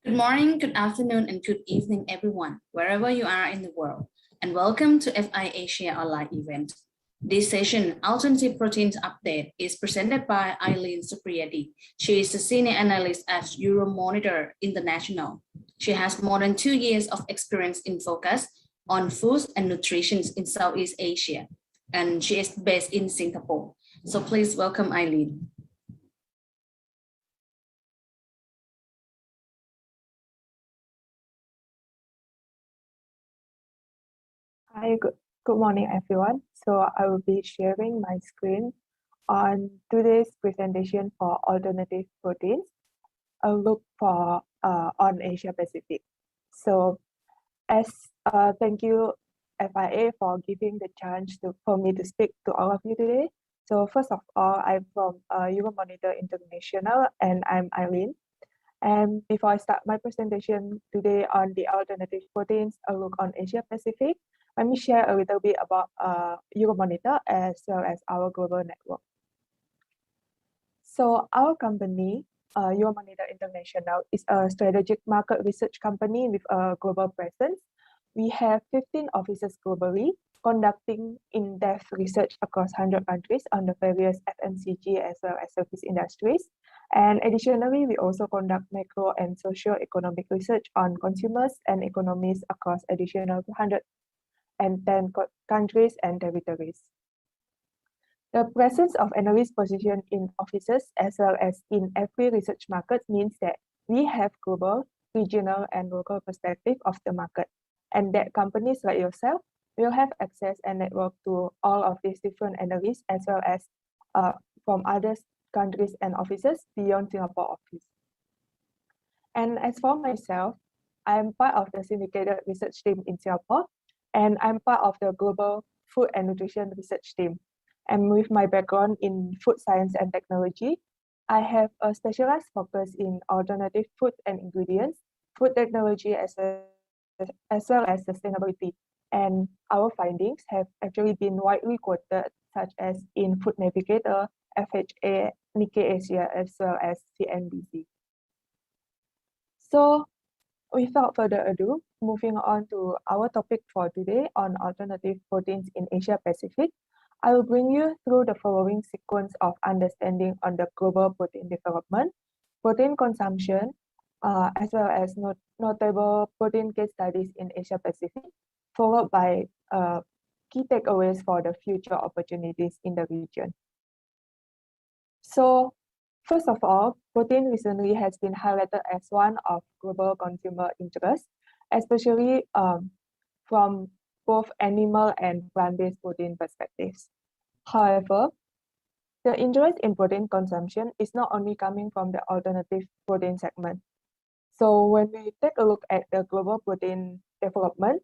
Good morning, good afternoon, and good evening, everyone, wherever you are in the world, and welcome to FI Asia Online event. This session, Alternative Proteins Update, is presented by Eileen Supriyadi. She is a senior analyst at Euromonitor International. She has more than 2 years of experience in focus on foods and nutrition in Southeast Asia, and she is based in Singapore. So please welcome Eileen. Hi, good morning, everyone. So I will be sharing my screen on today's presentation for alternative proteins, a look for on Asia Pacific. So thank you FIA for giving the chance for me to speak to all of you today. So first of all, I'm from Euromonitor International and I'm Eileen. And before I start my presentation today on the alternative proteins, a look on Asia Pacific, let me share a little bit about Euromonitor as well as our global network. So our company, Euromonitor International, is a strategic market research company with a global presence. We have 15 offices globally, conducting in-depth research across 100 countries on the various FMCG as well as service industries. And additionally, we also conduct macro and socio-economic research on consumers and economies across additional 110 countries and territories. The presence of analysts positioned in offices as well as in every research market means that we have global, regional, and local perspective of the market, and that companies like yourself will have access and network to all of these different analysts as well as from other countries and offices beyond Singapore office. And as for myself, I'm part of the syndicated research team in Singapore, and I'm part of the global food and nutrition research team. And with my background in food science and technology, I have a specialized focus in alternative food and ingredients, food technology, as well as sustainability. And our findings have actually been widely quoted, such as in Food Navigator, FHA, Nikkei Asia, as well as CNBC. So without further ado, moving on to our topic for today on alternative proteins in Asia Pacific, I will bring you through the following sequence of understanding on the global protein development, protein consumption, as well as notable protein case studies in Asia Pacific, followed by key takeaways for the future opportunities in the region. So first of all, protein recently has been highlighted as one of global consumer interest, especially from both animal and plant-based protein perspectives. However, the interest in protein consumption is not only coming from the alternative protein segment. So when we take a look at the global protein development,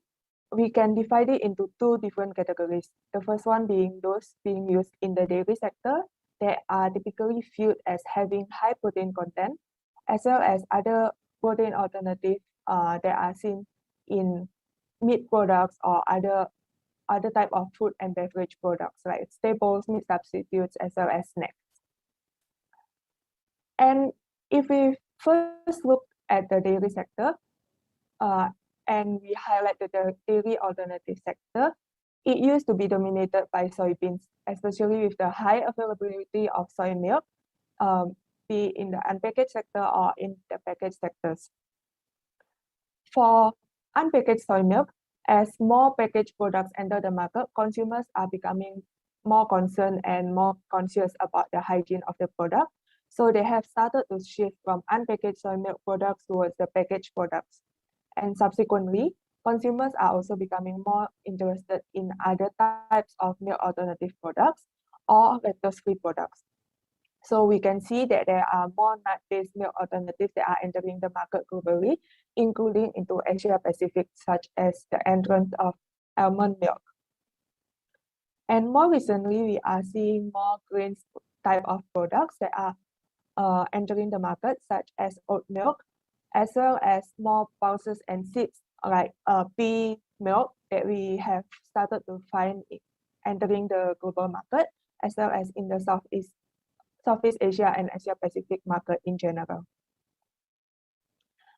we can divide it into two different categories. The first one being those being used in the dairy sector that are typically viewed as having high protein content, as well as other protein alternatives that are seen in meat products or other type of food and beverage products like staples, meat substitutes, as well as snacks. And if we first look at the dairy sector, and we highlight the dairy alternative sector, it used to be dominated by soybeans, especially with the high availability of soy milk, be in the unpackaged sector or in the packaged sectors. For unpackaged soy milk, as more packaged products enter the market, consumers are becoming more concerned and more conscious about the hygiene of the product. So they have started to shift from unpackaged soy milk products towards the packaged products. And subsequently, consumers are also becoming more interested in other types of milk alternative products or lactose-free products. So we can see that there are more nut-based milk alternatives that are entering the market globally, including into Asia Pacific, such as the entrance of almond milk. And more recently, we are seeing more grains type of products that are entering the market, such as oat milk, as well as more pulses and seeds like pea milk that we have started to find entering the global market, as well as in the Southeast Asia and Asia Pacific market in general.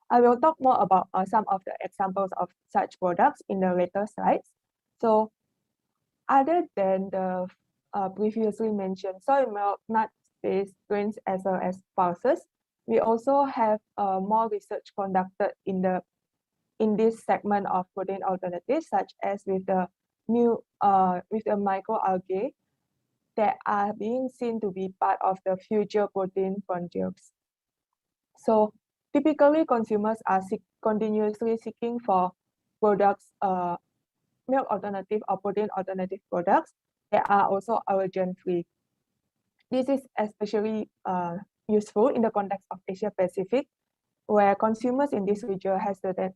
I will talk more about some of the examples of such products in the later slides. So other than the previously mentioned soy milk, nut-based grains, as well as pulses, we also have more research conducted in this segment of protein alternatives, such as with the microalgae that are being seen to be part of the future protein frontiers. So typically, consumers are continuously seeking for products, milk alternative or protein alternative products that are also allergen-free. This is especially useful in the context of Asia Pacific, where consumers in this region has the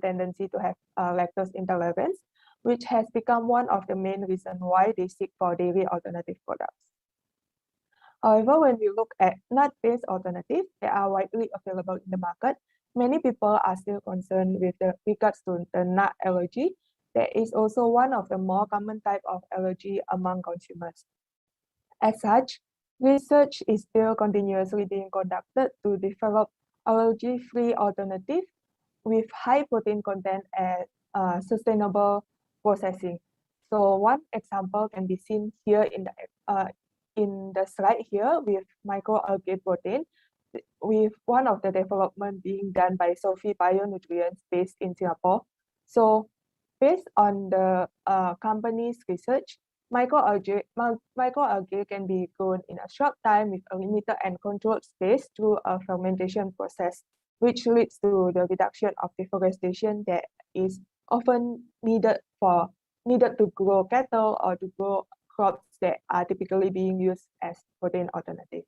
tendency to have lactose intolerance, which has become one of the main reasons why they seek for dairy alternative products. However, when we look at nut-based alternatives that are widely available in the market, many people are still concerned with regards to the nut allergy. That is also one of the more common type of allergy among consumers. As such, research is still continuously being conducted to develop allergy-free alternative with high protein content and sustainable processing. So one example can be seen here in the slide here with microalgae protein, with one of the development being done by Sophie Bionutrients based in Singapore. So based on the company's research, microalgae can be grown in a short time with a limited and controlled space through a fermentation process, which leads to the reduction of deforestation that is often needed to grow cattle or to grow crops that are typically being used as protein alternative.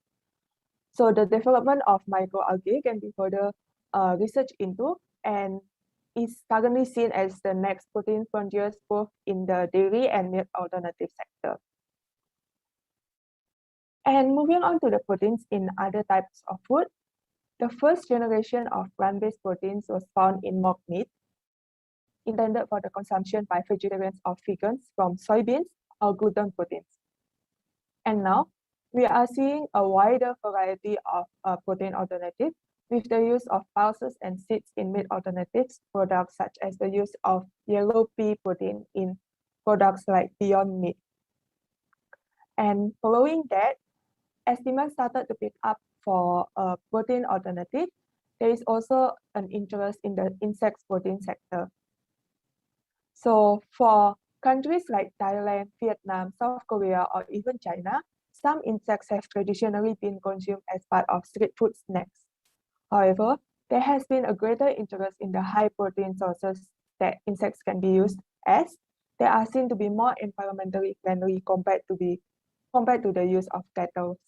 So the development of microalgae can be further researched into and is currently seen as the next protein frontiers both in the dairy and milk alternative sector. And moving on to the proteins in other types of food, the first generation of plant-based proteins was found in mock meat, intended for the consumption by vegetarians or vegans from soybeans or gluten proteins. And now, we are seeing a wider variety of protein alternatives with the use of pulses and seeds in meat alternatives products, such as the use of yellow pea protein in products like Beyond Meat. And following that, as demand started to pick up for a protein alternative, there is also an interest in the insect protein sector. So for countries like Thailand, Vietnam, South Korea, or even China, some insects have traditionally been consumed as part of street food snacks. However, there has been a greater interest in the high protein sources that insects can be used as they are seen to be more environmentally friendly compared to the use of cattle.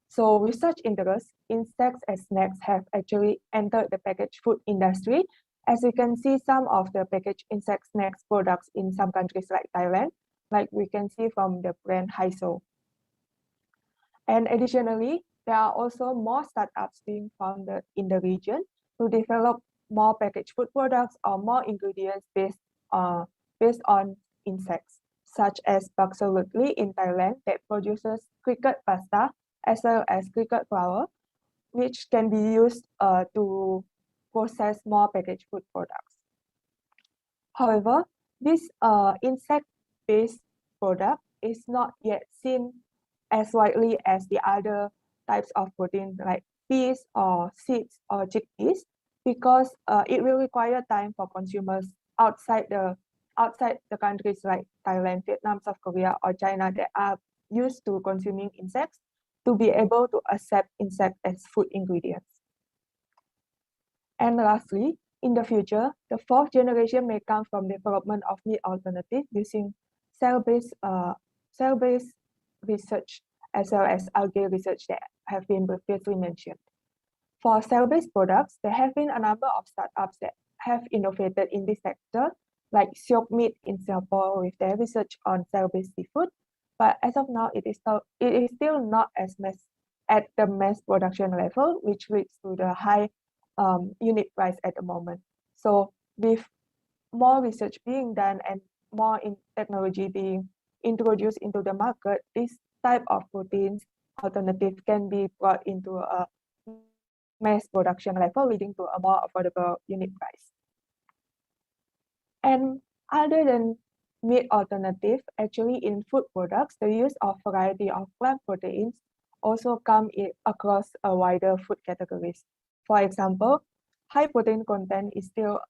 So with such interest, insects as snacks have actually entered the packaged food industry. As you can see, some of the packaged insect snacks products in some countries like Thailand, like we can see from the brand Hyso. And additionally, there are also more startups being founded in the region to develop more packaged food products or more ingredients based on insects, such as Bakso Lutli in Thailand that produces cricket pasta as well as cricket flour, which can be used to process more packaged food products. However, this insect-based product is not yet seen as widely as the other types of protein like peas or seeds or chickpeas, because it will require time for consumers outside the countries like Thailand, Vietnam, South Korea, or China that are used to consuming insects to be able to accept insect as food ingredients. And lastly, in the future, the fourth generation may come from development of meat alternative using cell-based research as well as algae research that have been previously mentioned. For cell-based products, there have been a number of startups that have innovated in this sector, like Siok Meat in Singapore with their research on cell-based seafood. But as of now, it is still not at the mass production level, which leads to the high unit price at the moment. So with more research being done and more technology being introduced into the market, this type of proteins alternative can be brought into a mass production level, leading to a more affordable unit price. And other than meat alternative, actually in food products, the use of variety of plant proteins also come across a wider food categories. For example, high protein content is still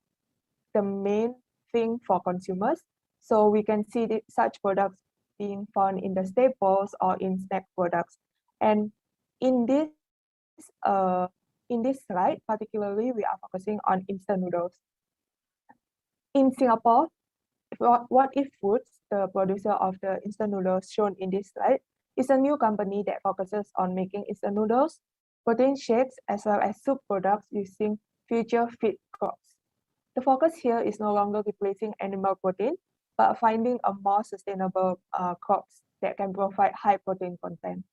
the main thing for consumers. So we can see such products being found in the staples or in snack products. And in this slide, particularly, we are focusing on instant noodles. In Singapore, What If Foods, the producer of the instant noodles shown in this slide, is a new company that focuses on making instant noodles, protein shakes, as well as soup products using future feed crops. The focus here is no longer replacing animal protein, but finding a more sustainable crops that can provide high protein content.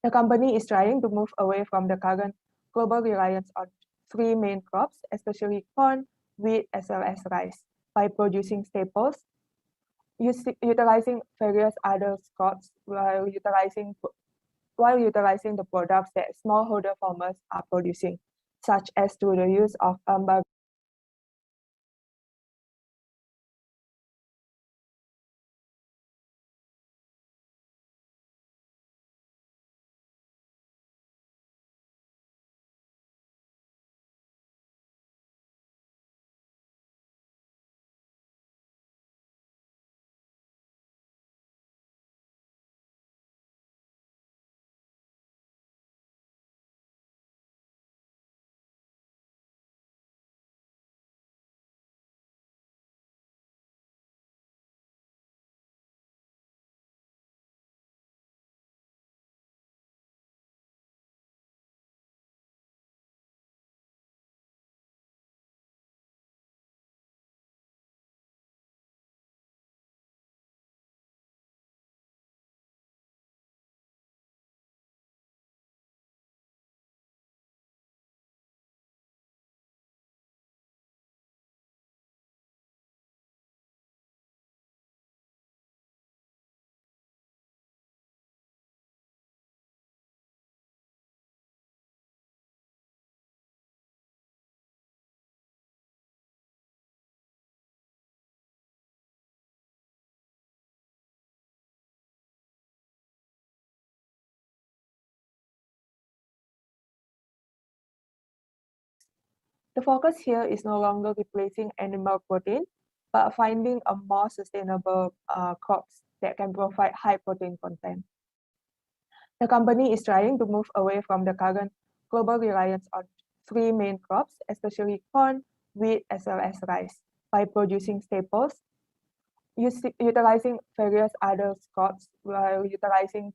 The company is trying to move away from the current global reliance on three main crops, especially corn, wheat, as well as rice, by producing staples, utilizing various other crops while utilizing the products that smallholder farmers are producing, such as through the use of The focus here is no longer replacing animal protein, but finding a more sustainable crops that can provide high protein content. The company is trying to move away from the current global reliance on three main crops, especially corn, wheat, as well as rice, by producing staples, utilizing various other crops while utilizing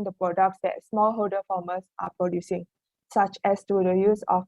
the products that smallholder farmers are producing, such as through the use of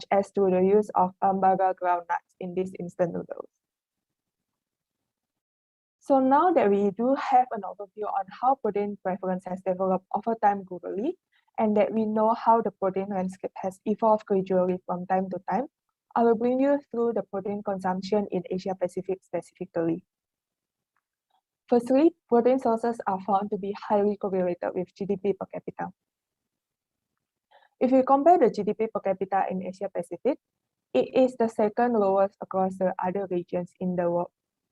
such as through the use of Ambaga groundnuts in these instant noodles. So now that we do have an overview on how protein preference has developed over time globally, and that we know how the protein landscape has evolved gradually from time to time, I will bring you through the protein consumption in Asia Pacific specifically. Firstly, protein sources are found to be highly correlated with GDP per capita. If we compare the GDP per capita in Asia Pacific, it is the second lowest across the other regions in the world.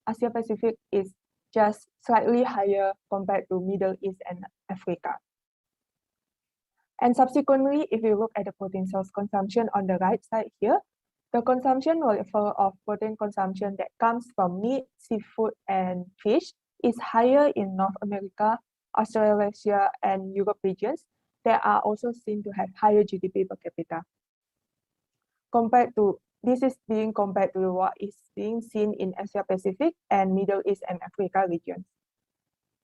Asia Pacific is just slightly higher compared to Middle East and Africa. And subsequently, if you look at the protein source consumption on the right side here, the consumption level of protein consumption that comes from meat, seafood, and fish is higher in North America, Australasia, and Europe regions that are also seen to have higher GDP per capita. This is being compared to what is being seen in Asia Pacific and Middle East and Africa regions.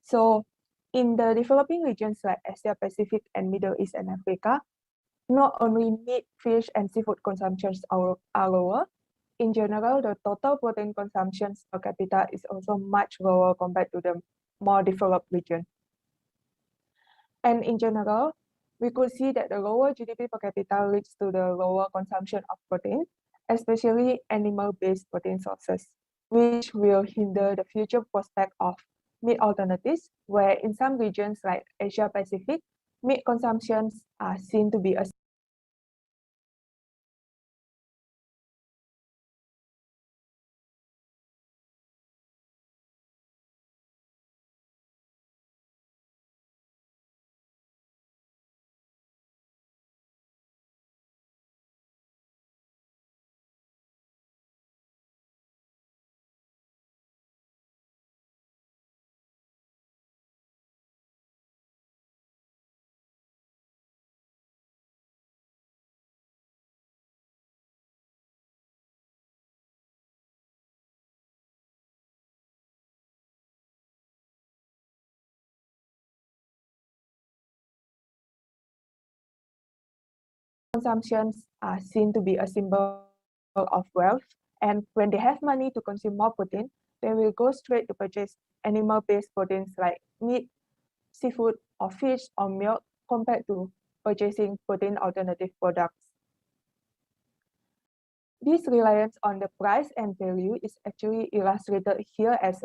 So in the developing regions like Asia Pacific and Middle East and Africa, not only meat, fish, and seafood consumptions are lower, in general, the total protein consumption per capita is also much lower compared to the more developed region. And in general, we could see that the lower GDP per capita leads to the lower consumption of protein, especially animal-based protein sources, which will hinder the future prospect of meat alternatives, where in some regions like Asia Pacific, meat consumptions are seen to be a consumptions are seen to be a symbol of wealth, and when they have money to consume more protein, they will go straight to purchase animal-based proteins like meat, seafood, or fish, or milk, compared to purchasing protein alternative products. This reliance on the price and value is actually illustrated here as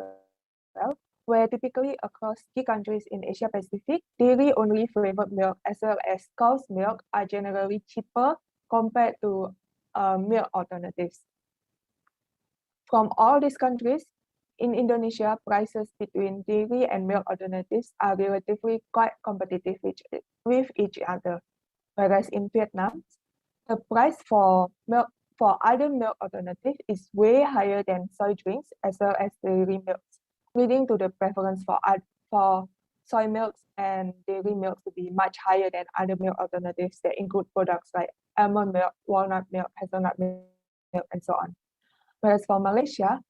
well, where typically across key countries in Asia Pacific, dairy-only flavored milk as well as cow's milk are generally cheaper compared to milk alternatives. From all these countries, in Indonesia, prices between dairy and milk alternatives are relatively quite competitive with each other. Whereas in Vietnam, the price for other milk alternatives is way higher than soy drinks as well as dairy milks, leading to the preference for soy milks and dairy milks to be much higher than other milk alternatives that include products like almond milk, walnut milk, hazelnut milk, and so on. Whereas for Malaysia,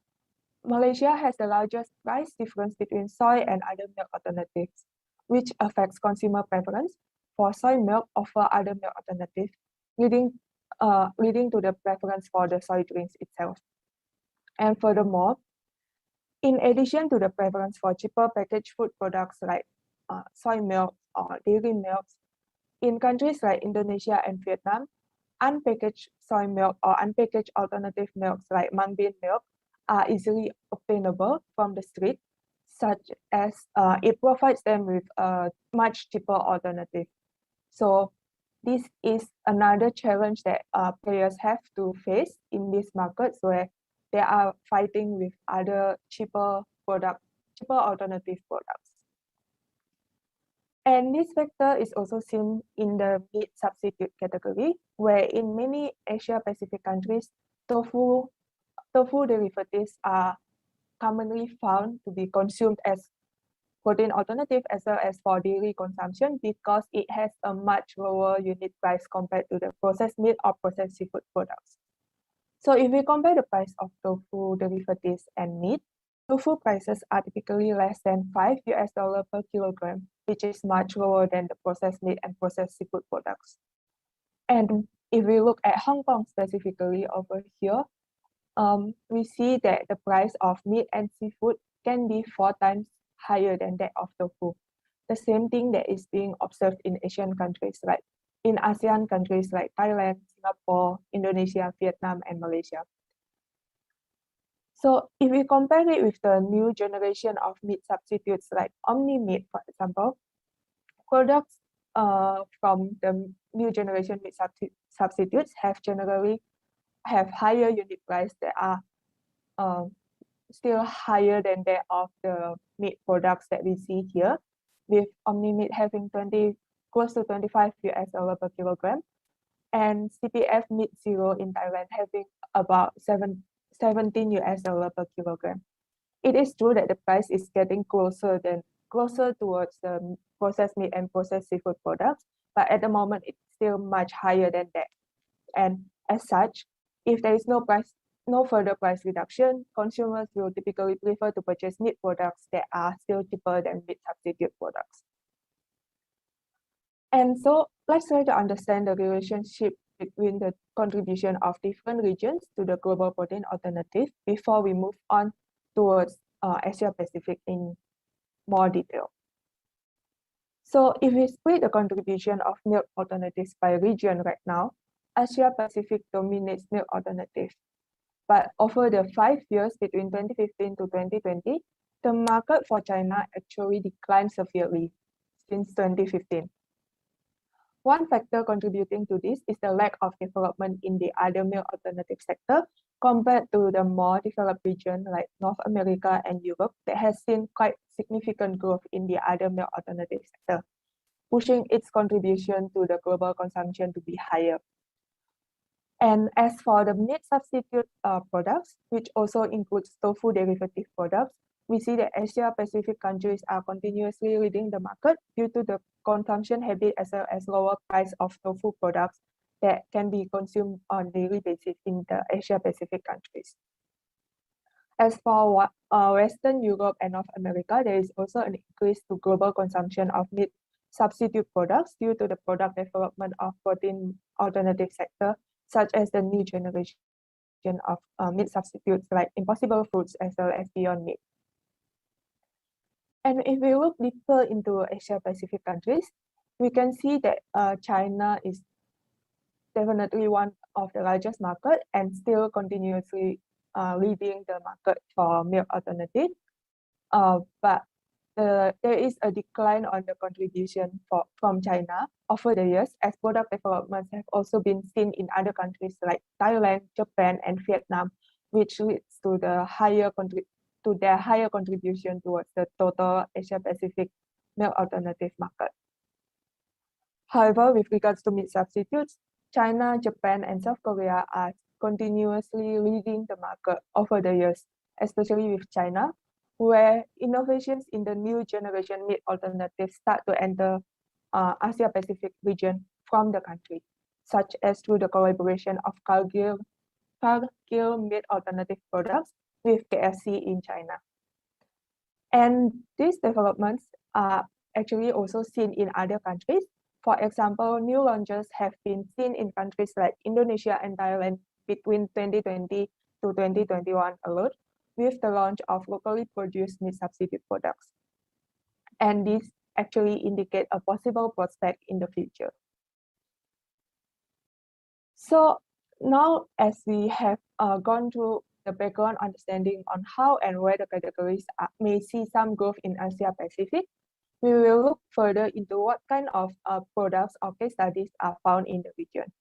Malaysia has the largest price difference between soy and other milk alternatives, which affects consumer preference for soy milk over other milk alternatives, leading to the preference for the soy drinks itself. And furthermore, in addition to the preference for cheaper packaged food products like soy milk or dairy milks, in countries like Indonesia and Vietnam, unpackaged soy milk or unpackaged alternative milks like mung bean milk are easily obtainable from the street, such as it provides them with a much cheaper alternative. So this is another challenge that players have to face in these markets where they are fighting with other cheaper alternative products. And this factor is also seen in the meat substitute category, where in many Asia Pacific countries, tofu derivatives are commonly found to be consumed as protein alternative as well as for dairy consumption because it has a much lower unit price compared to the processed meat or processed seafood products. So if we compare the price of tofu derivatives and meat, tofu prices are typically less than $5 per kilogram, which is much lower than the processed meat and processed seafood products. And if we look at Hong Kong specifically over here, we see that the price of meat and seafood can be 4 times higher than that of tofu. The same thing that is being observed in Asian countries, like in ASEAN countries like Thailand, Singapore, Indonesia, Vietnam, and Malaysia. So if we compare it with the new generation of meat substitutes like Omni Meat, for example, products from the new generation meat substitutes generally have higher unit price that are still higher than that of the meat products that we see here, with Omni Meat having close to 25 US dollar per kilogram, and CPF Meat Zero in Thailand having about 17 US dollar per kilogram. It is true that the price is getting closer towards the processed meat and processed seafood products, but at the moment it's still much higher than that. And as such, if there is no further price reduction, consumers will typically prefer to purchase meat products that are still cheaper than meat substitute products. And so let's try to understand the relationship between the contribution of different regions to the global protein alternative before we move on towards Asia Pacific in more detail. So if we split the contribution of milk alternatives by region right now, Asia Pacific dominates milk alternatives. But over the 5 years between 2015 to 2020, the market for China actually declined severely since 2015. One factor contributing to this is the lack of development in the other milk alternative sector compared to the more developed region like North America and Europe that has seen quite significant growth in the other milk alternative sector, pushing its contribution to the global consumption to be higher. And as for the meat substitute products, which also includes tofu derivative products, we see that Asia Pacific countries are continuously leading the market due to the consumption habit as well as lower price of tofu products that can be consumed on a daily basis in the Asia Pacific countries. As for Western Europe and North America, there is also an increase to global consumption of meat substitute products due to the product development of protein alternative sector, such as the new generation of meat substitutes like Impossible Foods as well as Beyond Meat. And if we look deeper into Asia Pacific countries, we can see that China is definitely one of the largest market and still continuously leading the market for milk alternative. But there is a decline on the contribution from China over the years, as product developments have also been seen in other countries like Thailand, Japan, and Vietnam, which leads to their higher contribution towards the total Asia Pacific milk alternative market. However, with regards to meat substitutes, China, Japan, and South Korea are continuously leading the market over the years, especially with China, where innovations in the new generation meat alternatives start to enter Asia Pacific region from the country, such as through the collaboration of Cargill meat alternative products with KFC in China. And these developments are actually also seen in other countries. For example, new launches have been seen in countries like Indonesia and Thailand between 2020 to 2021 alone, with the launch of locally produced meat substitute products. And these actually indicate a possible prospect in the future. So now, as we have gone through the background understanding on how and where the categories may see some growth in Asia Pacific, we will look further into what kind of products or case studies are found in the region.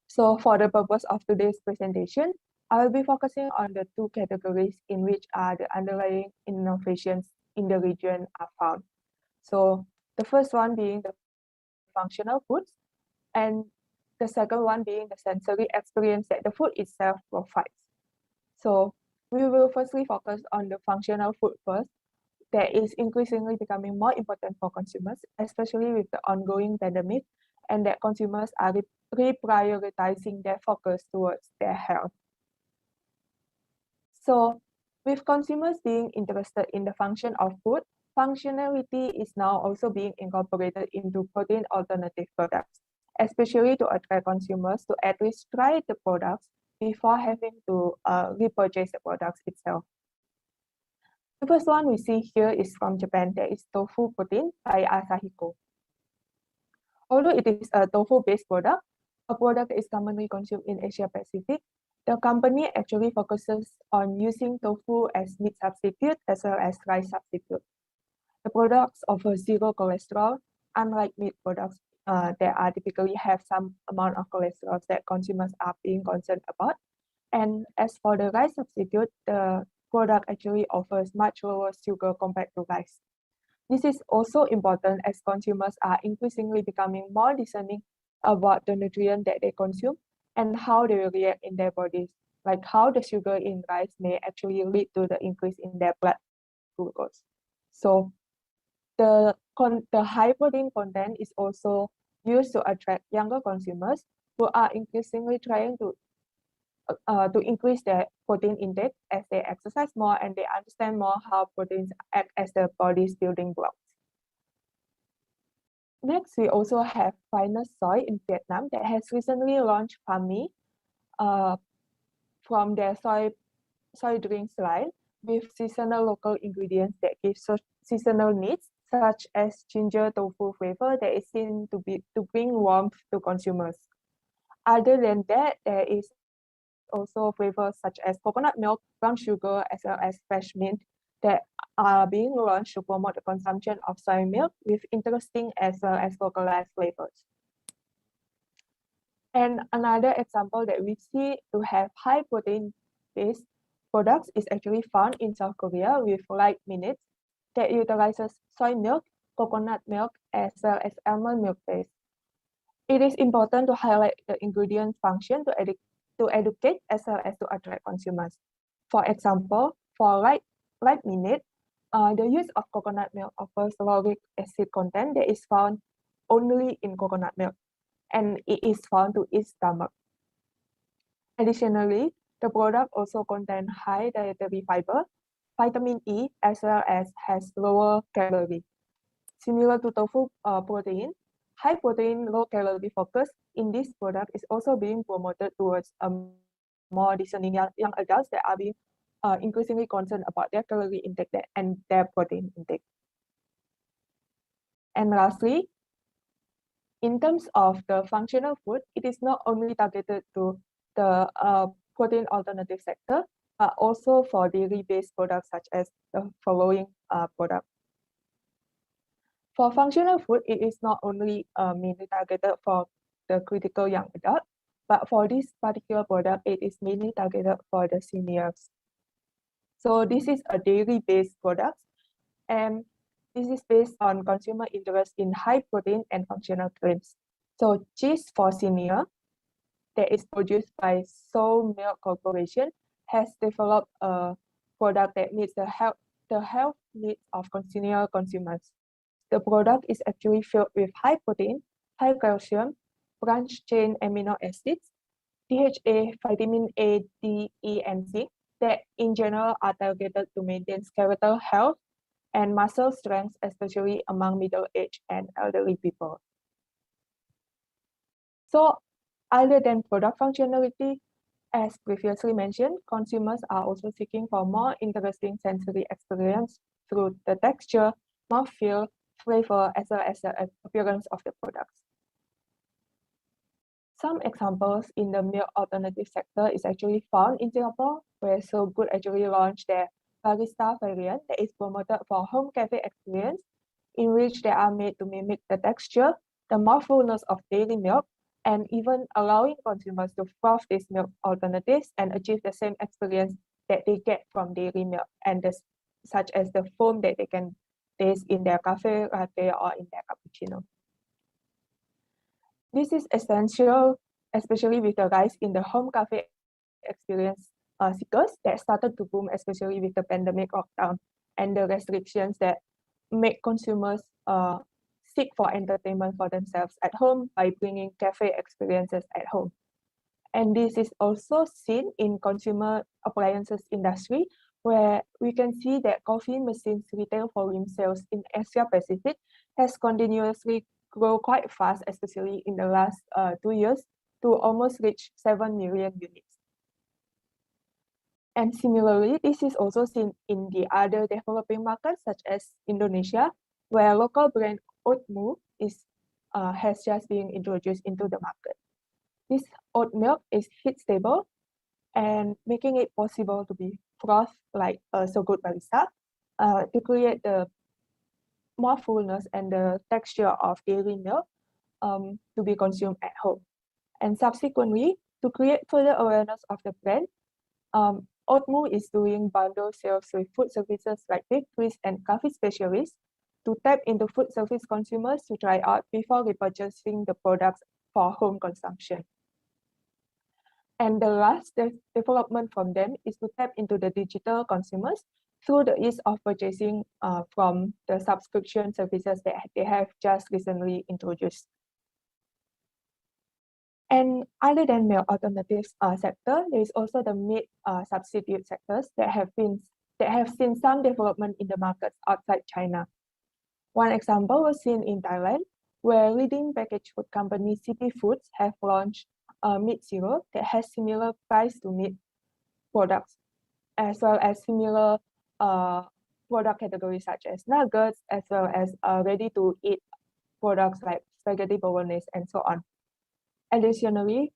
So for the purpose of today's presentation, I will be focusing on the two categories in which the underlying innovations in the region are found. So the first one being the functional foods, and the second one being the sensory experience that the food itself provides. So we will firstly focus on the functional food first, that is increasingly becoming more important for consumers, especially with the ongoing pandemic, and that consumers are reprioritizing their focus towards their health. So with consumers being interested in the function of food, functionality is now also being incorporated into protein alternative products, especially to attract consumers to at least try the products before having to repurchase the products itself. The first one we see here is from Japan. There is tofu protein by Asahiko. Although it is a tofu-based product, a product that is commonly consumed in Asia Pacific, the company actually focuses on using tofu as meat substitute as well as rice substitute. The products offer zero cholesterol, unlike meat products that are typically have some amount of cholesterol that consumers are being concerned about. And as for the rice substitute, the product actually offers much lower sugar compared to rice. This is also important as consumers are increasingly becoming more discerning about the nutrient that they consume and how they will react in their bodies, like how the sugar in rice may actually lead to the increase in their blood glucose. So the high protein content is also used to attract younger consumers who are increasingly trying to increase their protein intake as they exercise more and they understand more how proteins act as the body's building blocks. Next, we also have Finest Soy in Vietnam that has recently launched Pami from their soy drinks line with seasonal local ingredients that give seasonal needs, such as ginger tofu flavor that is seen to bring warmth to consumers. Other than that, there is also flavors such as coconut milk, brown sugar, as well as fresh mint that are being launched to promote the consumption of soy milk with interesting as well as localized flavors. And another example that we see to have high protein-based products is actually found in South Korea with Light Minutes that utilizes soy milk, coconut milk, as well as almond milk base. It is important to highlight the ingredient function to educate as well as to attract consumers. For example, for Light Minute, the use of coconut milk offers lauric acid content that is found only in coconut milk, and it is found to ease stomach. Additionally, the product also contains high dietary fiber, vitamin E, as well as has lower calorie. Similar to tofu protein, high protein, low calorie focus in this product is also being promoted towards more discerning young adults that are being increasingly concerned about their calorie intake and their protein intake. And lastly, in terms of the functional food, it is not only targeted to the protein alternative sector, but also for dairy-based products such as the following product. For functional food, it is not only mainly targeted for the critical young adult, but for this particular product, it is mainly targeted for the seniors. So this is a dairy-based product, and this is based on consumer interest in high protein and functional claims. So Cheese for Senior, that is produced by Soul Milk Corporation, has developed a product that meets the health needs of senior consumers. The product is actually filled with high protein, high calcium, branched-chain amino acids, DHA, vitamin A, D, E, and zinc that in general are targeted to maintain skeletal health and muscle strength, especially among middle-aged and elderly people. So other than product functionality, as previously mentioned, consumers are also seeking for more interesting sensory experience through the texture, mouthfeel, flavor, as well as the appearance of the products. Some examples in the milk alternative sector is actually found in Singapore, where So Good actually launched their barista variant that is promoted for home cafe experience, in which they are made to mimic the texture, the mouthfulness of dairy milk, and even allowing consumers to froth these milk alternatives and achieve the same experience that they get from dairy milk, and such as the foam that they can taste in their cafe latte or in their cappuccino. This is essential, especially with the rise in the home cafe experience seekers that started to boom, especially with the pandemic lockdown and the restrictions that make consumers seek for entertainment for themselves at home by bringing cafe experiences at home. And this is also seen in consumer appliances industry, where we can see that coffee machines retail volume sales in Asia Pacific has continuously grow quite fast, especially in the last 2 years, to almost reach 7 million units. And similarly, this is also seen in the other developing markets, such as Indonesia, where local brand Oatmoo has just been introduced into the market. This oat milk is heat stable and making it possible to be frothed like a So Good Barista to create the more fullness and the texture of dairy milk to be consumed at home. And subsequently, to create further awareness of the brand, Oatmoo is doing bundle sales with food services like bakeries and coffee specialists to tap into food service consumers to try out before repurchasing the products for home consumption. And the last development from them is to tap into the digital consumers through the ease of purchasing from the subscription services that they have just recently introduced. And other than milk alternatives sector, there is also the meat substitute sectors that have seen some development in the markets outside China. One example was seen in Thailand, where leading packaged food company CP Foods have launched meat zero that has similar price to meat products, as well as similar product categories such as nuggets, as well as ready-to-eat products like spaghetti bolognese and so on. Additionally,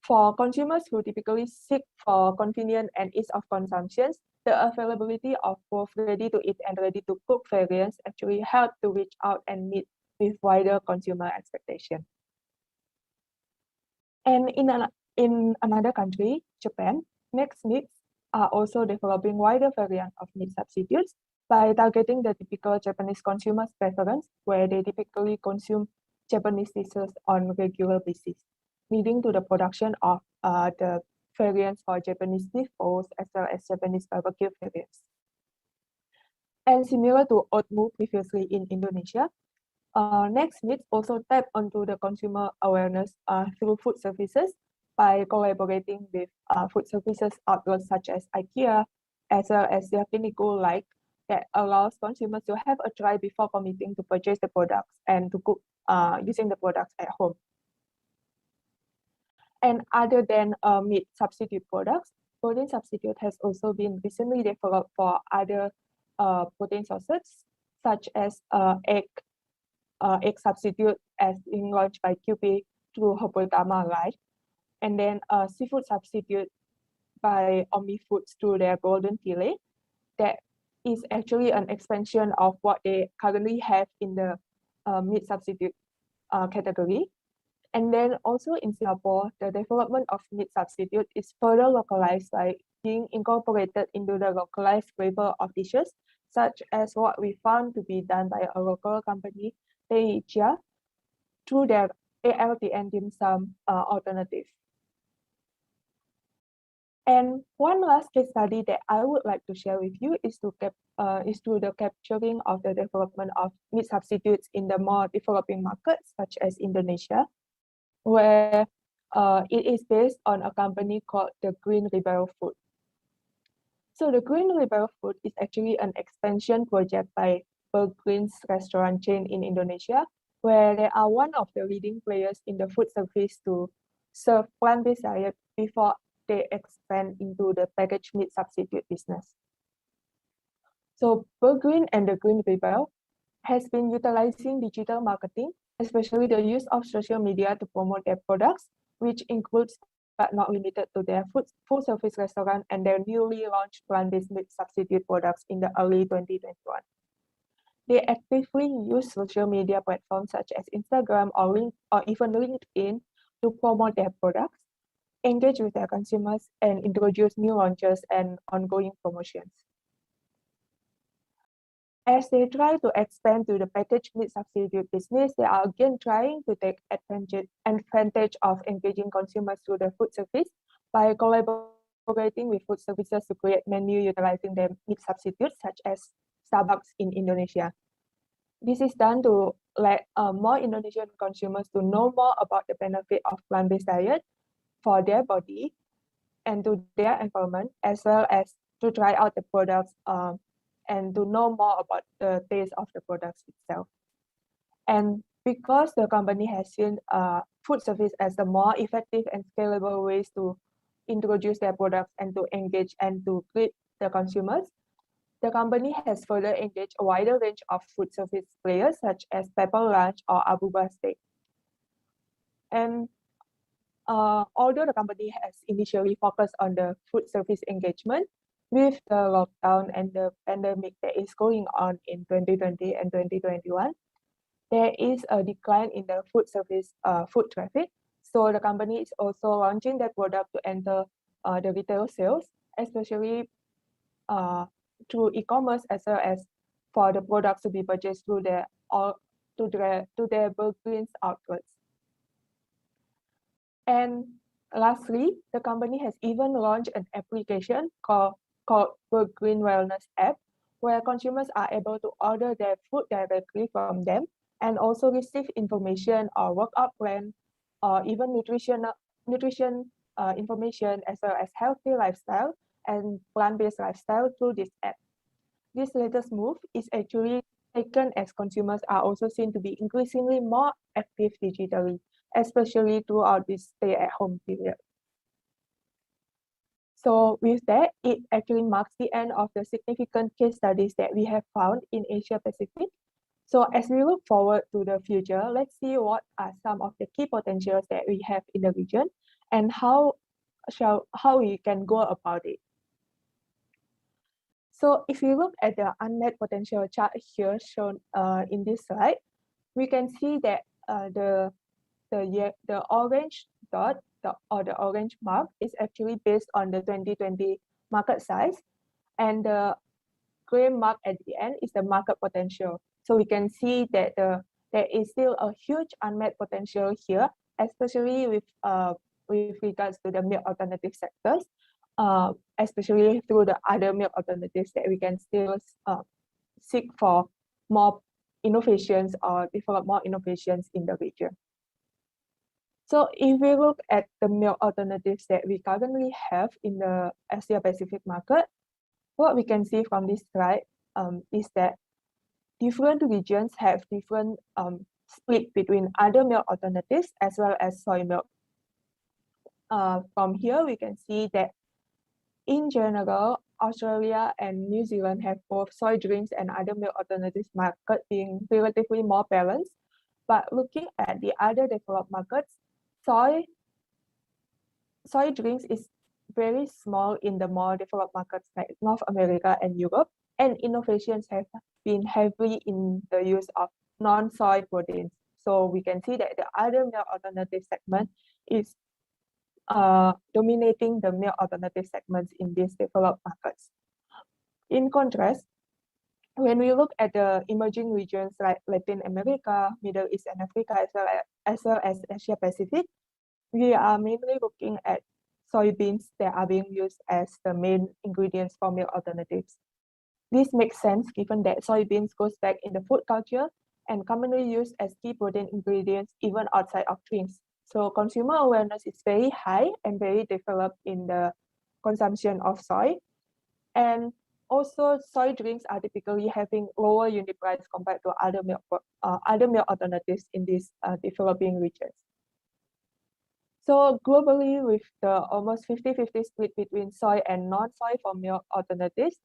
for consumers who typically seek for convenience and ease of consumption, the availability of both ready-to-eat and ready-to-cook variants actually help to reach out and meet with wider consumer expectation. And in another country, Japan, Next Meats are also developing wider variants of meat substitutes by targeting the typical Japanese consumer's preference, where they typically consume Japanese dishes on a regular basis, leading to the production of the variants for Japanese beef bowls as well as Japanese barbecue variants. And similar to Oatmoo previously in Indonesia, Next Meats also tap onto the consumer awareness through food services by collaborating with food services outlets such as IKEA, as well as Yakiniku like, that allows consumers to have a try before committing to purchase the products and to cook using the products at home. And other than meat substitute products, protein substitute has also been recently developed for other protein sources, such as egg substitute as being launched by QP through Hopotama Life, and then seafood substitute by Omni Foods through their Golden Filet. That is actually an expansion of what they currently have in the meat substitute category. And then also in Singapore, the development of meat substitute is further localized by being incorporated into the localized flavor of dishes, such as what we found to be done by a local company, Teh Chia, through their ALTN dim sum alternative. And one last case study that I would like to share with you is to the capturing of the development of meat substitutes in the more developing markets, such as Indonesia, where it is based on a company called the Green Rebel Food. So the Green Rebel Food is actually an expansion project by Burgreen's restaurant chain in Indonesia, where they are one of the leading players in the food service to serve plant-based diet before they expand into the packaged meat substitute business. So Burgreen and the Green Rebel has been utilizing digital marketing, especially the use of social media to promote their products, which includes but not limited to their full service restaurant and their newly launched plant-based meat substitute products in the early 2021. They actively use social media platforms such as Instagram or even LinkedIn to promote their products, engage with their consumers, and introduce new launches and ongoing promotions. As they try to expand to the packaged meat substitute business, they are again trying to take advantage of engaging consumers through the food service by collaborating with food services to create menu utilizing their meat substitutes, such as Starbucks in Indonesia. This is done to let more Indonesian consumers to know more about the benefit of plant-based diet for their body and to their environment, as well as to try out the products and to know more about the taste of the products itself. And because the company has seen food service as a more effective and scalable ways to introduce their products and to engage and to greet the consumers, the company has further engaged a wider range of food service players such as Pepper Lunch or Abuba Steak. And although the company has initially focused on the food service engagement, with the lockdown and the pandemic that is going on in 2020 and 2021, there is a decline in the food service foot traffic. So the company is also launching their product to enter the retail sales, especially through e-commerce, as well as for the products to be purchased through their or to their Burgreens outlets. And lastly, the company has even launched an application called Burgreen Wellness App, where consumers are able to order their food directly from them and also receive information or workout plan or even nutrition information, as well as healthy lifestyle and plant-based lifestyle through this app. This latest move is actually taken as consumers are also seen to be increasingly more active digitally, especially throughout this stay-at-home period. So with that, it actually marks the end of the significant case studies that we have found in Asia Pacific. So as we look forward to the future, let's see what are some of the key potentials that we have in the region and how we can go about it. So if you look at the unmet potential chart here shown in this slide, we can see that the orange dot or the orange mark is actually based on the 2020 market size, and the gray mark at the end is the market potential. So we can see that there is still a huge unmet potential here, especially with regards to the milk alternative sectors, especially through the other milk alternatives that we can still seek for more innovations or develop more innovations in the region. So if we look at the milk alternatives that we currently have in the Asia Pacific market, what we can see from this slide is that different regions have different split between other milk alternatives as well as soy milk. From here, we can see that in general, Australia and New Zealand have both soy drinks and other milk alternatives market being relatively more balanced. But looking at the other developed markets, soy drinks is very small in the more developed markets like North America and Europe, and innovations have been heavily in the use of non-soy proteins. So we can see that the other milk alternative segment is dominating the milk alternative segments in these developed markets. In contrast, when we look at the emerging regions like Latin America, Middle East and Africa, as well as Asia Pacific, we are mainly looking at soybeans that are being used as the main ingredients for milk alternatives. This makes sense given that soybeans goes back in the food culture and commonly used as key protein ingredients even outside of drinks. So consumer awareness is very high and very developed in the consumption of soy. And also, soy drinks are typically having lower unit price compared to other milk alternatives in these developing regions. So globally, with the almost 50-50 split between soy and non-soy for milk alternatives,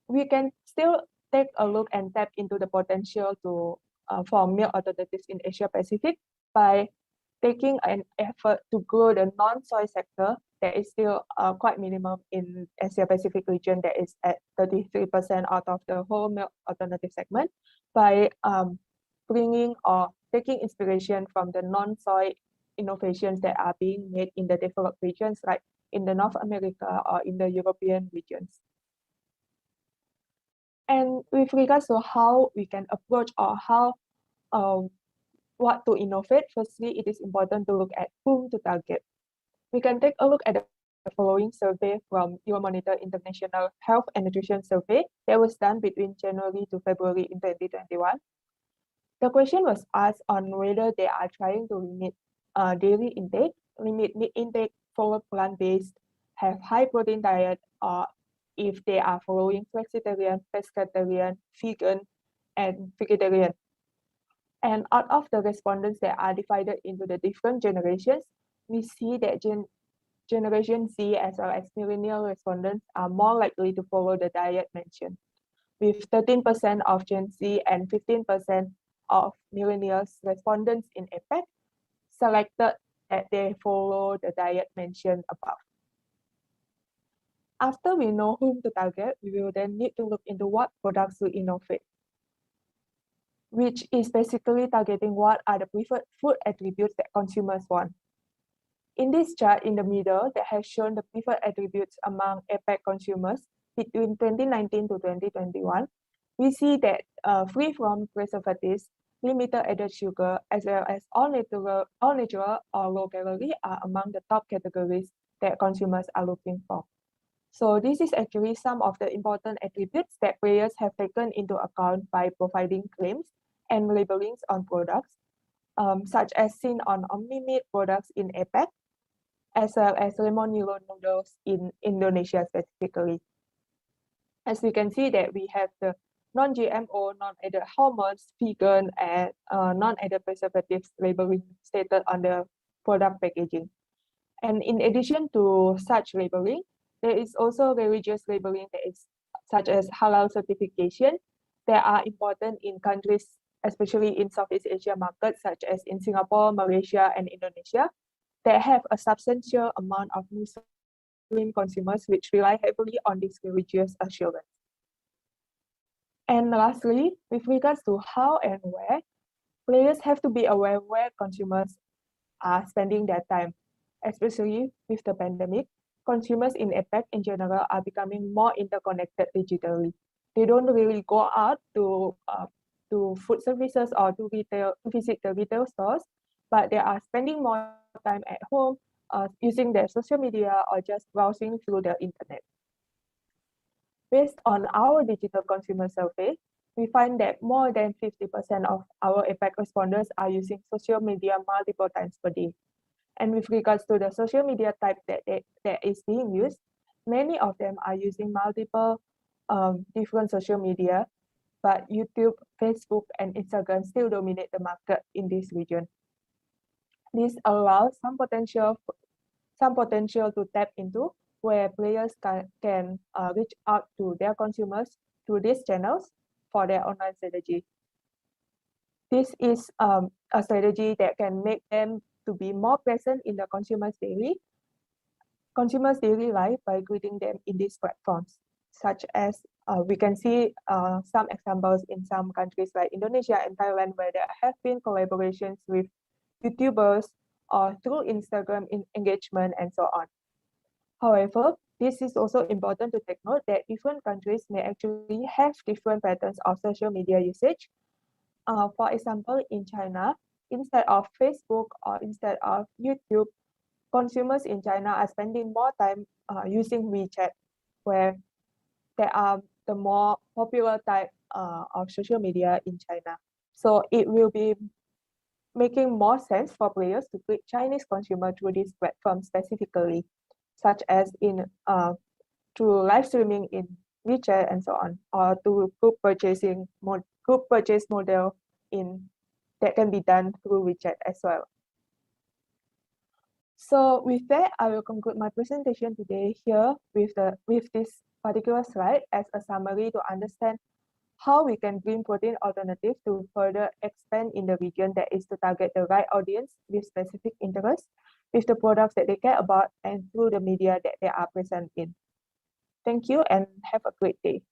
we can still take a look and tap into the potential for milk alternatives in Asia Pacific by taking an effort to grow the non-soy sector that is still quite minimum in Asia Pacific region, that is at 33% out of the whole milk alternative segment, by bringing or taking inspiration from the non-soy innovations that are being made in the developed regions, like in the North America or in the European regions. And with regards to how we can approach or how what to innovate, firstly, it is important to look at whom to target. We can take a look at the following survey from Euromonitor International Health and Nutrition Survey that was done between January to February in 2021. The question was asked on whether they are trying to limit dairy intake, limit meat intake, follow plant-based, have high protein diet, or if they are following flexitarian, pescatarian, vegan, and vegetarian. And out of the respondents that are divided into the different generations, we see that Generation Z as well as millennial respondents are more likely to follow the diet mentioned, with 13% of Gen Z and 15% of millennials respondents in APEC selected that they follow the diet mentioned above. After we know whom to target, we will then need to look into what products to innovate, which is basically targeting what are the preferred food attributes that consumers want. In this chart in the middle that has shown the preferred attributes among APEC consumers between 2019 to 2021, we see that free from preservatives, limited added sugar, as well as all natural or low calorie are among the top categories that consumers are looking for. So this is actually some of the important attributes that players have taken into account by providing claims and labelings on products, such as seen on Omni-Meat products in APEC, as well as Lemonilo noodles in Indonesia specifically. As we can see that we have the non-GMO, non-added hormones, vegan, and non-added preservatives labeling stated on the product packaging. And in addition to such labeling, there is also religious labeling that is such as halal certification that are important in countries, especially in Southeast Asia markets, such as in Singapore, Malaysia, and Indonesia, that have a substantial amount of Muslim consumers which rely heavily on this religious assurance. And lastly, with regards to how and where, players have to be aware where consumers are spending their time, especially with the pandemic. Consumers in APEC in general are becoming more interconnected digitally. They don't really go out to food services or to visit the retail stores, but they are spending more time at home, using their social media or just browsing through the internet. Based on our digital consumer survey, we find that more than 50% of our APEC responders are using social media multiple times per day. And with regards to the social media type that is being used, many of them are using multiple different social media, but YouTube, Facebook, and Instagram still dominate the market in this region. This allows some potential to tap into where players can reach out to their consumers through these channels for their online strategy. This is a strategy that can make them to be more present in the consumer's daily life by greeting them in these platforms, such as we can see some examples in some countries like Indonesia and Thailand, where there have been collaborations with YouTubers or through Instagram engagement and so on. However, this is also important to take note that different countries may actually have different patterns of social media usage. For example, in China, instead of Facebook or instead of YouTube, consumers in China are spending more time using WeChat, where there are the more popular type of social media in China. So it will be making more sense for players to reach Chinese consumers through this platform specifically, such as in through live streaming in WeChat and so on, or to group purchase model that can be done through WeChat as well. So with that, I will conclude my presentation today here with this particular slide as a summary to understand how we can bring protein alternative to further expand in the region, that is to target the right audience with specific interests, with the products that they care about, and through the media that they are present in. Thank you and have a great day.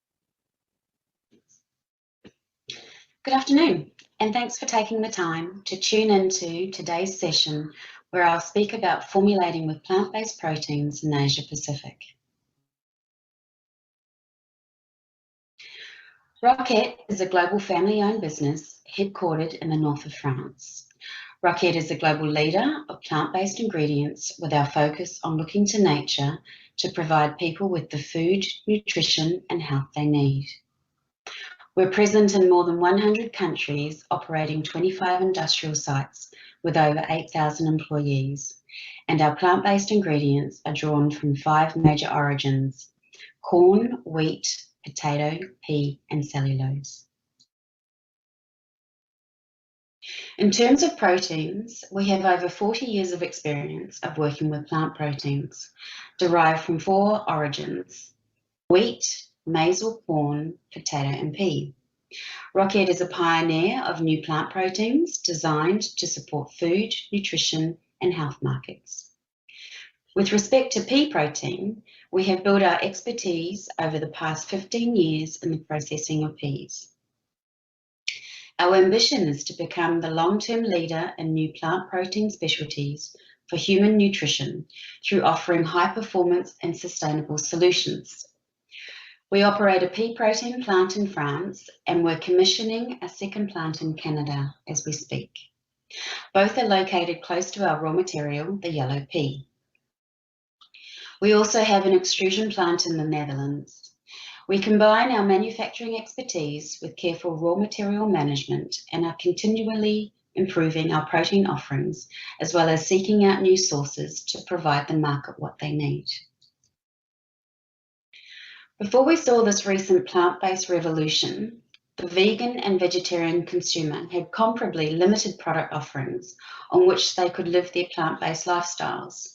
Good afternoon, and thanks for taking the time to tune into today's session where I'll speak about formulating with plant-based proteins in Asia Pacific. Roquette is a global family-owned business headquartered in the north of France. Roquette is a global leader of plant-based ingredients with our focus on looking to nature to provide people with the food, nutrition, and health they need. We're present in more than 100 countries, operating 25 industrial sites with over 8,000 employees, and our plant-based ingredients are drawn from 5 major origins: corn, wheat, potato, pea, and cellulose. In terms of proteins, we have over 40 years of experience of working with plant proteins derived from 4 origins: wheat, maize or corn, potato and pea. Rockhead is a pioneer of new plant proteins designed to support food, nutrition and health markets. With respect to pea protein, we have built our expertise over the past 15 years in the processing of peas. Our ambition is to become the long-term leader in new plant protein specialties for human nutrition through offering high-performance and sustainable solutions. We operate a pea protein plant in France and we're commissioning a second plant in Canada as we speak. Both are located close to our raw material, the yellow pea. We also have an extrusion plant in the Netherlands. We combine our manufacturing expertise with careful raw material management and are continually improving our protein offerings, as well as seeking out new sources to provide the market what they need. Before we saw this recent plant-based revolution, the vegan and vegetarian consumer had comparably limited product offerings on which they could live their plant-based lifestyles.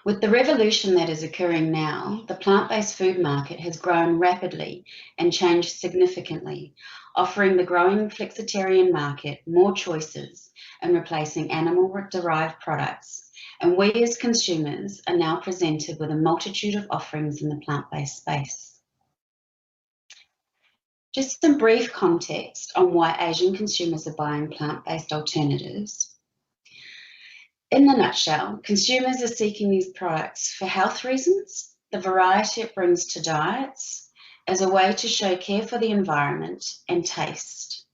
With the revolution that is occurring now, the plant-based food market has grown rapidly and changed significantly, offering the growing flexitarian market more choices and replacing animal-derived products. And we as consumers are now presented with a multitude of offerings in the plant-based space. Just some brief context on why Asian consumers are buying plant-based alternatives. In a nutshell, consumers are seeking these products for health reasons, the variety it brings to diets, as a way to show care for the environment, and taste.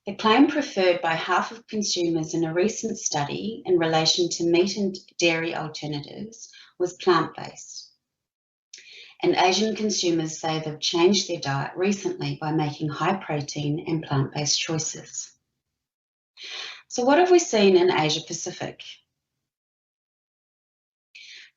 The claim preferred by half of consumers in a recent study in relation to meat and dairy alternatives was plant-based. And Asian consumers say they've changed their diet recently by making high protein and plant-based choices. So what have we seen in Asia Pacific?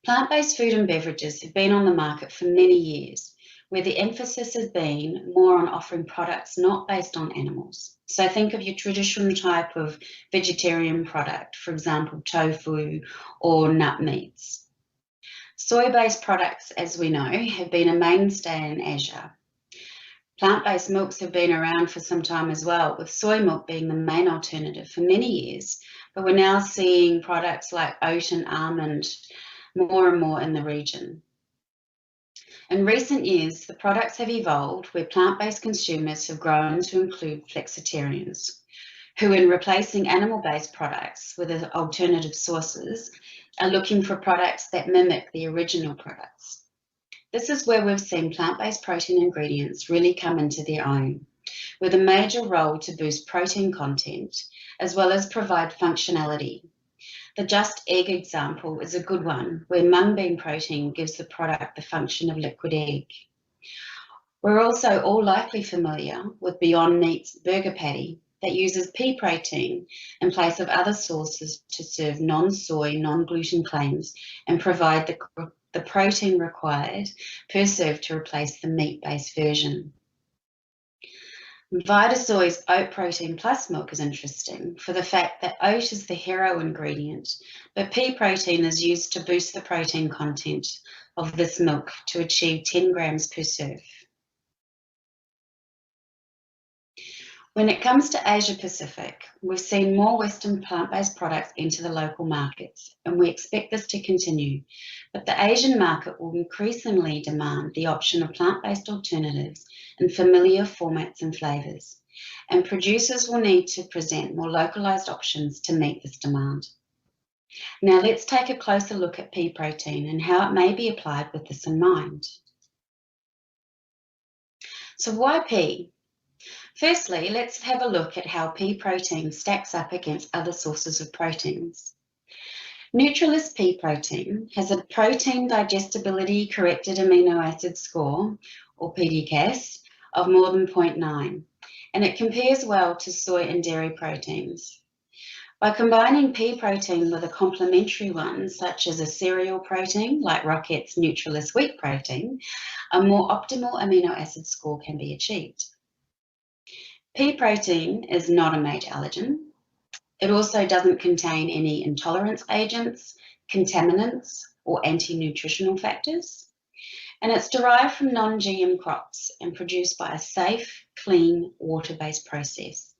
Plant-based food and beverages have been on the market for many years, where the emphasis has been more on offering products not based on animals. So think of your traditional type of vegetarian product, for example, tofu or nut meats. Soy-based products, as we know, have been a mainstay in Asia. Plant-based milks have been around for some time as well, with soy milk being the main alternative for many years, but we're now seeing products like oat and almond more and more in the region. In recent years, the products have evolved where plant-based consumers have grown to include flexitarians, who in replacing animal-based products with alternative sources are looking for products that mimic the original products. This is where we've seen plant-based protein ingredients really come into their own, with a major role to boost protein content, as well as provide functionality. The Just Egg example is a good one, where mung bean protein gives the product the function of liquid egg. We're also all likely familiar with Beyond Meat's burger patty that uses pea protein in place of other sources to serve non-soy, non-gluten claims and provide the protein required per serve to replace the meat-based version. Vitasoy's oat protein plus milk is interesting for the fact that oat is the hero ingredient, but pea protein is used to boost the protein content of this milk to achieve 10 grams per serve. When it comes to Asia Pacific, we've seen more Western plant-based products enter the local markets, and we expect this to continue. But the Asian market will increasingly demand the option of plant-based alternatives in familiar formats and flavours, and producers will need to present more localised options to meet this demand. Now let's take a closer look at pea protein and how it may be applied with this in mind. So why pea? Firstly, let's have a look at how pea protein stacks up against other sources of proteins. Nutrilis pea protein has a protein digestibility corrected amino acid score, or PDCAS, of more than 0.9, and it compares well to soy and dairy proteins. By combining pea protein with a complementary one, such as a cereal protein like Rockhead's Nutrilis wheat protein, a more optimal amino acid score can be achieved. Pea protein is not a major allergen. It also doesn't contain any intolerance agents, contaminants, or anti-nutritional factors. And it's derived from non-GM crops and produced by a safe, clean, water-based process.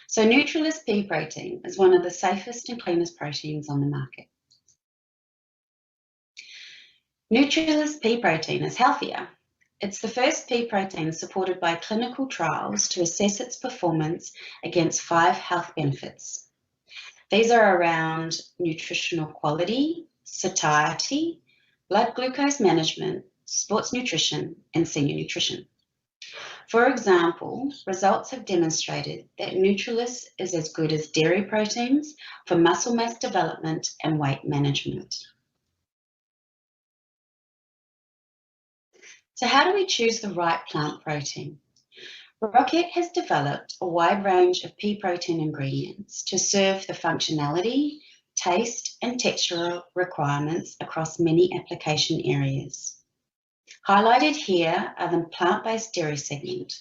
So Nutrilis pea protein is one of the safest and cleanest proteins on the market. Nutrilis pea protein is healthier. It's the first pea protein supported by clinical trials to assess its performance against 5 health benefits. These are around nutritional quality, satiety, blood glucose management, sports nutrition, and senior nutrition. For example, results have demonstrated that Nutrilis is as good as dairy proteins for muscle mass development and weight management. So how do we choose the right plant protein? Rocket has developed a wide range of pea protein ingredients to serve the functionality, taste, and textural requirements across many application areas. Highlighted here are the plant-based dairy segment,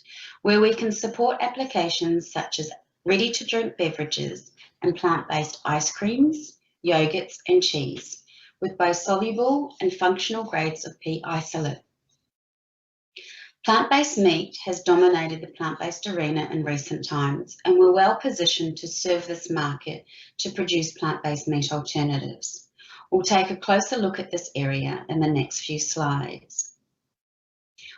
where we can support applications such as ready-to-drink beverages and plant-based ice creams, yogurts, and cheese, with both soluble and functional grades of pea isolate. Plant-based meat has dominated the plant-based arena in recent times, and we're well positioned to serve this market to produce plant-based meat alternatives. We'll take a closer look at this area in the next few slides.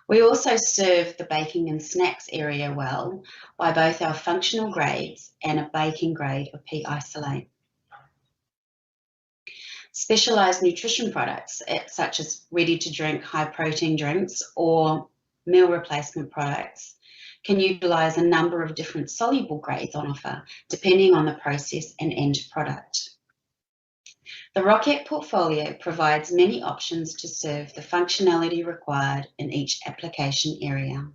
We also serve the baking and snacks area well by both our functional grades and a baking grade of pea isolate. Specialised nutrition products such as ready-to-drink high-protein drinks or meal replacement products can utilise a number of different soluble grades on offer, depending on the process and end product. The Rocket portfolio provides many options to serve the functionality required in each application area.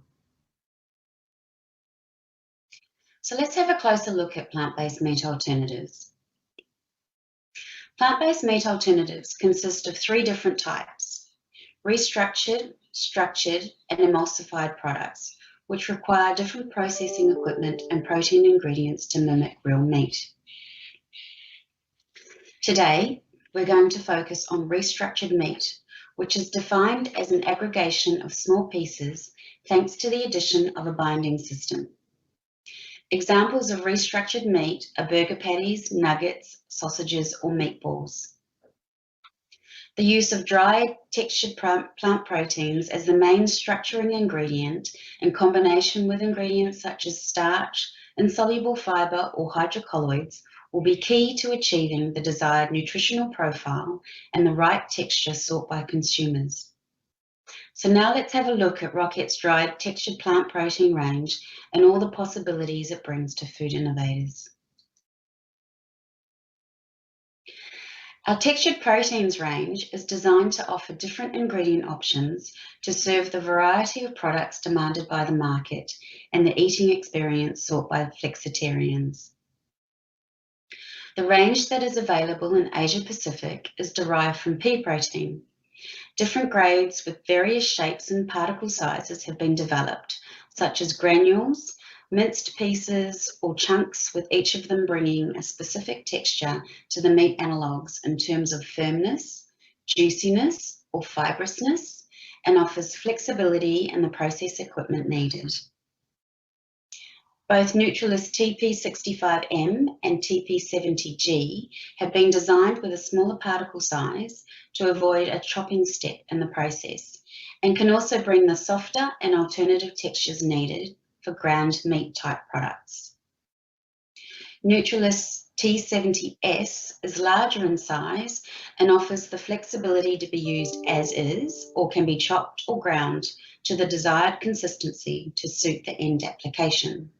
So let's have a closer look at plant-based meat alternatives. Plant-based meat alternatives consist of 3 different types: restructured, structured, and emulsified products, which require different processing equipment and protein ingredients to mimic real meat. Today, we're going to focus on restructured meat, which is defined as an aggregation of small pieces thanks to the addition of a binding system. Examples of restructured meat are burger patties, nuggets, sausages, or meatballs. The use of dried, textured plant proteins as the main structuring ingredient in combination with ingredients such as starch, insoluble fibre, or hydrocolloids will be key to achieving the desired nutritional profile and the right texture sought by consumers. So now let's have a look at Rocket's dried textured plant protein range and all the possibilities it brings to food innovators. Our textured proteins range is designed to offer different ingredient options to serve the variety of products demanded by the market and the eating experience sought by flexitarians. The range that is available in Asia Pacific is derived from pea protein. Different grades with various shapes and particle sizes have been developed, such as granules, minced pieces, or chunks, with each of them bringing a specific texture to the meat analogues in terms of firmness, juiciness, or fibrousness, and offers flexibility in the process equipment needed. Both Nutrilis TP65M and TP70G have been designed with a smaller particle size to avoid a chopping step in the process, and can also bring the softer and alternative textures needed for ground meat type products. Nutrilis T70S is larger in size and offers the flexibility to be used as is or can be chopped or ground to the desired consistency to suit the end application.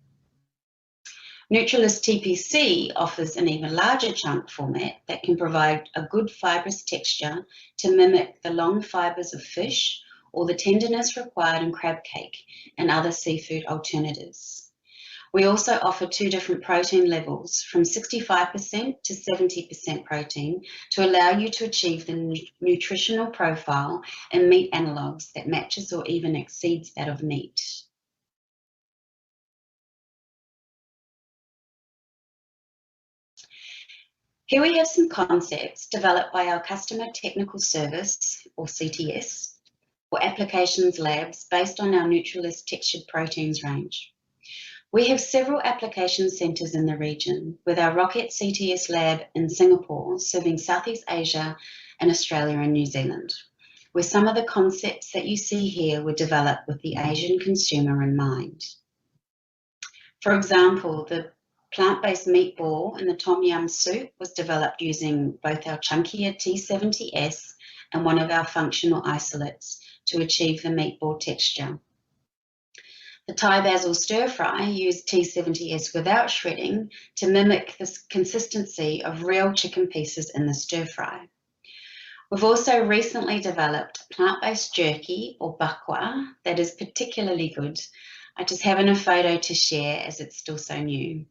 Nutrilis TPC offers an even larger chunk format that can provide a good fibrous texture to mimic the long fibres of fish or the tenderness required in crab cake and other seafood alternatives. We also offer 2 different protein levels from 65% to 70% protein to allow you to achieve the nutritional profile in meat analogues that matches or even exceeds that of meat. Here we have some concepts developed by our Customer Technical Service, or CTS, for applications labs based on our Nutrilis textured proteins range. We have several application centres in the region, with our Rocket CTS lab in Singapore serving Southeast Asia and Australia and New Zealand, where some of the concepts that you see here were developed with the Asian consumer in mind. For example, the plant-based meatball in the tom yum soup was developed using both our chunkier T70S and one of our functional isolates to achieve the meatball texture. The Thai basil stir fry used T70S without shredding to mimic the consistency of real chicken pieces in the stir fry. We've also recently developed plant-based jerky or bakwa that is particularly good. I just haven't a photo to share as it's still so new.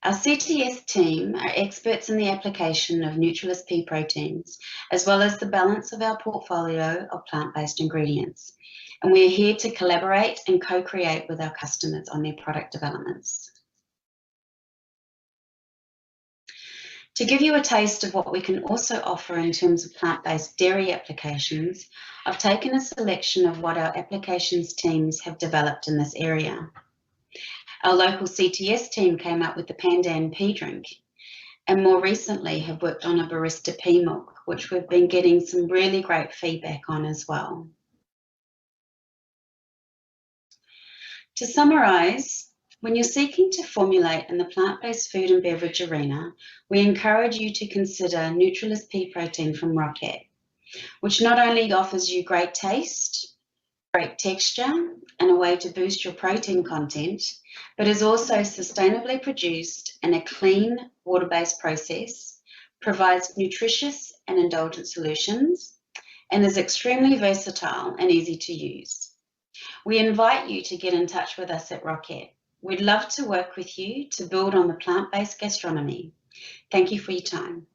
Our CTS team are experts in the application of Nutrilis pea proteins, as well as the balance of our portfolio of plant-based ingredients. And we are here to collaborate and co-create with our customers on their product developments. To give you a taste of what we can also offer in terms of plant-based dairy applications, I've taken a selection of what our applications teams have developed in this area. Our local CTS team came up with the Pandan pea drink, and more recently have worked on a barista pea milk, which we've been getting some really great feedback on as well. To summarise, when you're seeking to formulate in the plant-based food and beverage arena, we encourage you to consider Nutrilis pea protein from Rocket, which not only offers you great taste, great texture, and a way to boost your protein content, but is also sustainably produced in a clean, water-based process, provides nutritious and indulgent solutions, and is extremely versatile and easy to use. We invite you to get in touch with us at Rocket. We'd love to work with you to build on the plant-based gastronomy. Thank you for your time.